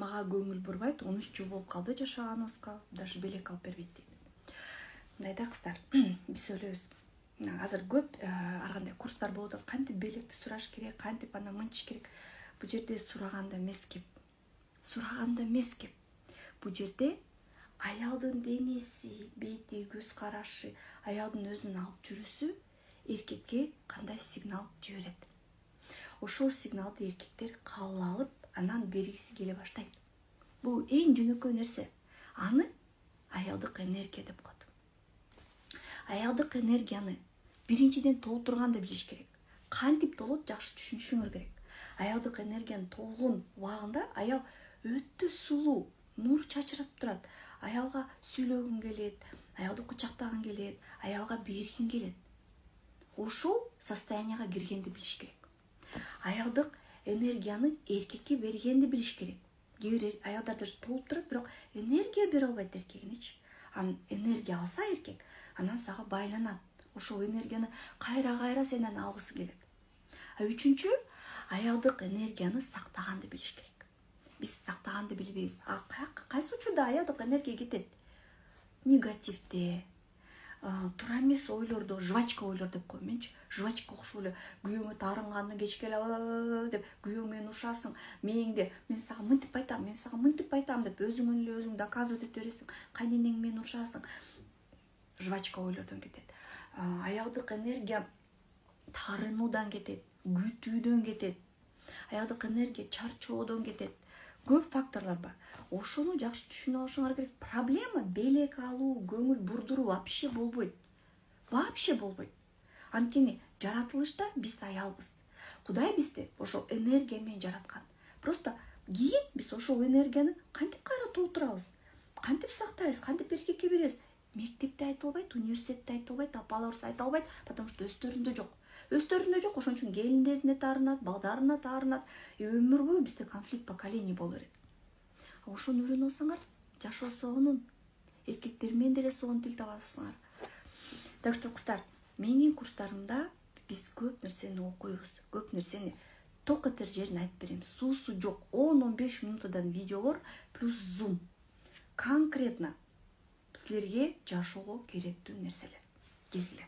мага көңүл бурбайт, 13 жыл болуп калды жашаганыбызга, даже белек алып бербейт дейт. Мындай да кыздар, биз ойлойбуз. Азыр көп ар кандай курстар болуп атат, кантип белекти сураш керек, кантип аны мынчыш керек. Бул жерде сураганда эмес кеп. Сураганда эмес кеп. Бул жерде аялдын денеси, бети, көз карашы, аялдын өзүнүн алып жүрүүсү эркекке кандай сигнал жиберет. Ошол сигналды эркектер кабыл алып, анан бергиси келе баштайт. Бул эң жөнөкөй нерсе. Аны аялдык энергия деп коет. Аялдык энергияны биринчиден толтурганды билиш керек. Кантип толот, жакшы түшүнүшүңөр керек. Аялдык энергиянын толгон убагында аял өтө сулуу, нур чачырап турат. Аялга сүйлөгүң келет, аялды кучактагың келет, аялга бергиң келет. Ошол состоянияга киргенди билиш керек. Аялдык энергияны эркекке бергенди билиш керек. Кээ бир аялдар даже толуп турат, бирок энергия бере албайт эркегинечи. Анан энергия алса эркек, анан сага байланат. Ошол энергияны кайра сенен алгысы келет. Үчүнчү, аялдык энергияны сактаганды билиш керек. Биз сактаганды билбейбиз. Кайсы учурда аялдык энергия кетет? Негативде, туура эмес ойлордо, жвачка ойлор деп коем менчи. Жвачка окшоп эле күйөөңө таарынганы кечке эле деп күйөөң менен урушасың. Мээңде мен сага мынтип айтам, мен сага мынтип айтам деп өзүңөн эле өзүң доказывать ете бересиң. Кайненең менен урушасың. Жвачка ойлордон кетет. Аялдык энергия таарынуудан кетет, күтүүдөн кетет. Аялдык энергия чарчоодон кетет. Көп факторлор бар. Ошону жакшы түшүнүп алышыңар керек. Проблема белек алуу, көңүл бурдуруу вообще болбойт. Вообще болбойт. Анткени жаратылышта биз аялбыз. Кудай бизди ошол энергия менен жараткан. Просто кийин биз ошол энергияны кантип кайра толтурабыз? Кантип сактайбыз? Кантип эркекке беребиз? Мектепте айта албайт, университетте айта албайт, апаларыбыз айта албайт, потому что өздөрүндө жок. Өздөрүндө жок, ошон үчүн келиндерине таарынат, балдарына таарынат. Өмүр бою бизде конфликт поколений боло берет. Ошону үйрөнүп алсаңар, жашоо сонун. Эркектер менен деле сонун тил табасыңар. Так что кыздар, менин курстарымда биз көп нерсени окуйбуз, көп нерсени ток этер жерин айтып берем. Суусу жок. 10-15 минутадан видеолор плюс зум. Конкретно силерге жашоого керектүү нерселер. Келгиле.